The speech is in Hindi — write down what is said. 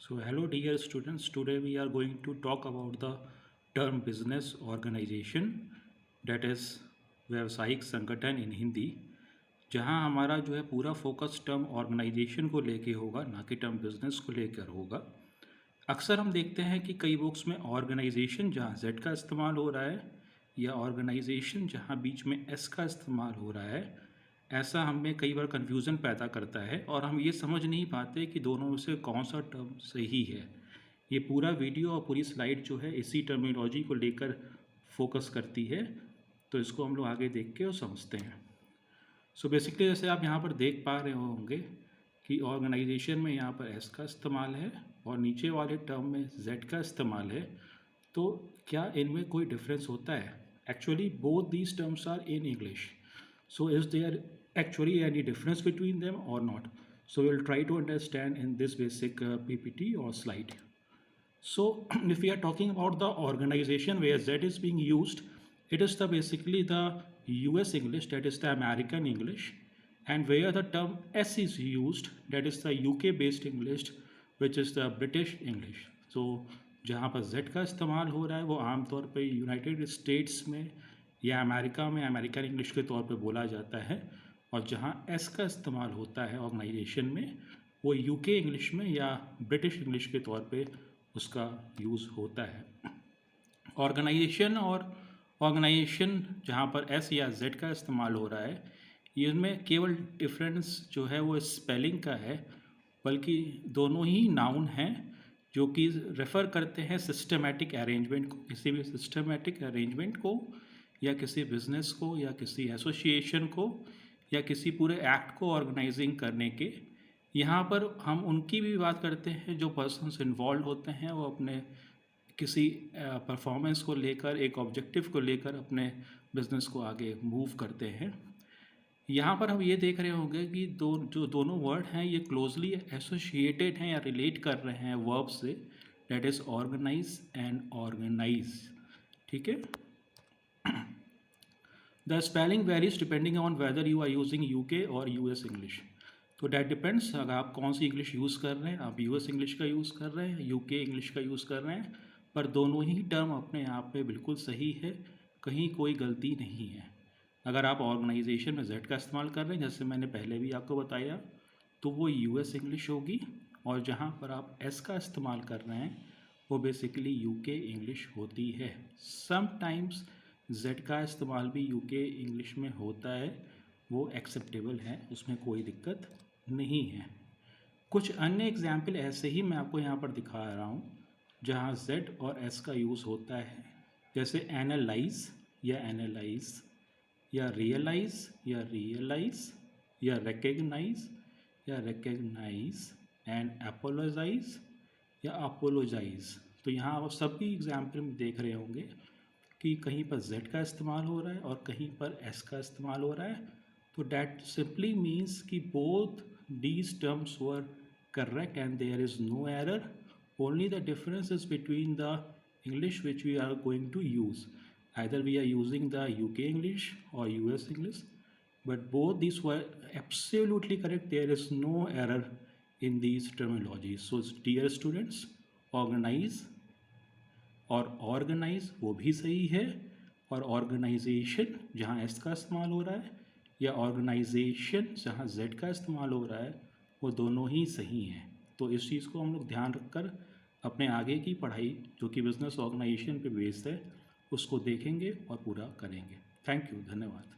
So hello dear students, today we are going to talk about the term business organization, that is व्यवसायिक संगठन इन हिंदी, जहां हमारा जो है पूरा फोकस टर्म ऑर्गेनाइजेशन को लेके होगा, ना कि टर्म बिजनेस को लेकर होगा। अक्सर हम देखते हैं कि कई बुक्स में ऑर्गेनाइजेशन जहां जेड का इस्तेमाल हो रहा है या ऑर्गेनाइजेशन जहां बीच में एस का इस्तेमाल हो रहा है, ऐसा हमें कई बार कन्फ्यूज़न पैदा करता है और हम ये समझ नहीं पाते कि दोनों में से कौन सा टर्म सही है। ये पूरा वीडियो और पूरी स्लाइड जो है इसी टर्मिनोलॉजी को लेकर फोकस करती है, तो इसको हम लोग आगे देख के और समझते हैं। सो बेसिकली जैसे आप यहाँ पर देख पा रहे होंगे कि ऑर्गेनाइजेशन में यहाँ पर एस का इस्तेमाल है और नीचे वाले टर्म में जेड का इस्तेमाल है। तो क्या इनमें कोई डिफरेंस होता है? Actually both these terms are in English, so is there actually any difference between them or not? So we'll try to understand in this basic PPT or slide. So if we are talking about the organization where Z is being used, it is the basically the US English, that is the American English, and where the term S is used, that is the UK based English, which is the British English. So जहाँ पर Z का इस्तेमाल हो रहा है वो आमतौर पे यूनाइटेड स्टेट्स में या अमेरिका में अमेरिकन इंग्लिश के तौर पे बोला जाता है, और जहाँ एस का इस्तेमाल होता है ऑर्गेनाइजेशन में वो यूके इंग्लिश में या ब्रिटिश इंग्लिश के तौर पे उसका यूज़ होता है। ऑर्गेनाइजेशन जहाँ पर एस या जेड का इस्तेमाल हो रहा है, इसमें केवल डिफरेंस जो है वो स्पेलिंग का है, बल्कि दोनों ही नाउन हैं जो कि रेफ़र करते हैं सिस्टमेटिक अरेंजमेंट को, किसी भी सिस्टमेटिक अरेंजमेंट को या किसी बिज़नेस को या किसी एसोसिएशन को या किसी पूरे एक्ट को ऑर्गेनाइजिंग करने के। यहाँ पर हम उनकी भी बात करते हैं जो पर्सन्स इन्वॉल्व होते हैं, वो अपने किसी परफॉर्मेंस को लेकर, एक ऑब्जेक्टिव को लेकर अपने बिज़नेस को आगे मूव करते हैं। यहाँ पर हम ये देख रहे होंगे कि दोनों वर्ड हैं ये क्लोजली एसोसिएटेड हैं या रिलेट कर रहे हैं वर्ब से, that is organise and organise. ठीक है। The spelling varies depending on whether you are using UK और US English. तो डैट डिपेंड्स, अगर आप कौन सी इंग्लिश यूज़ कर रहे हैं, आप US इंग्लिश का यूज़ कर रहे हैं, UK इंग्लिश का यूज़ कर रहे हैं, पर दोनों ही टर्म अपने आप में बिल्कुल सही है, कहीं कोई गलती नहीं है। अगर आप ऑर्गेनाइजेशन में जेड का इस्तेमाल कर रहे हैं, जैसे मैंने पहले भी आपको बताया, तो वो US इंग्लिश होगी, और जहाँ पर आप एस का इस्तेमाल कर रहे हैं वो बेसिकली UK इंग्लिश होती है। समटाइम्स जेड का इस्तेमाल भी यूके इंग्लिश में होता है, वो एक्सेप्टेबल है, उसमें कोई दिक्कत नहीं है। कुछ अन्य एग्जाम्पल ऐसे ही मैं आपको यहाँ पर दिखा रहा हूँ जहाँ जेड और एस का यूज़ होता है, जैसे एनालाइज या एनालाइज या रियलाइज या रियलाइज या रिकग्नाइज या रिकग्नाइज एंड अपोलोजाइज या अपोलोजाइज। तो यहाँ आप सभी एग्जाम्पल में देख रहे होंगे कि कहीं पर Z का इस्तेमाल हो रहा है और कहीं पर S का इस्तेमाल हो रहा है। तो डैट सिंपली मीन्स कि both these terms were correct and there is no error, only the difference is between the English which we are going to use, either we are using the UK English और US English, but both these were absolutely correct. There is no error in these terminologies. So dear students, organize और ऑर्गेनाइज वो भी सही है, और ऑर्गेनाइजेशन जहाँ एस का इस्तेमाल हो रहा है या ऑर्गेनाइजेशन जहाँ जेड का इस्तेमाल हो रहा है, वो दोनों ही सही हैं। तो इस चीज़ को हम लोग ध्यान रखकर अपने आगे की पढ़ाई जो कि बिज़नेस ऑर्गेनाइजेशन पे बेस्ड है उसको देखेंगे और पूरा करेंगे। थैंक यू, धन्यवाद।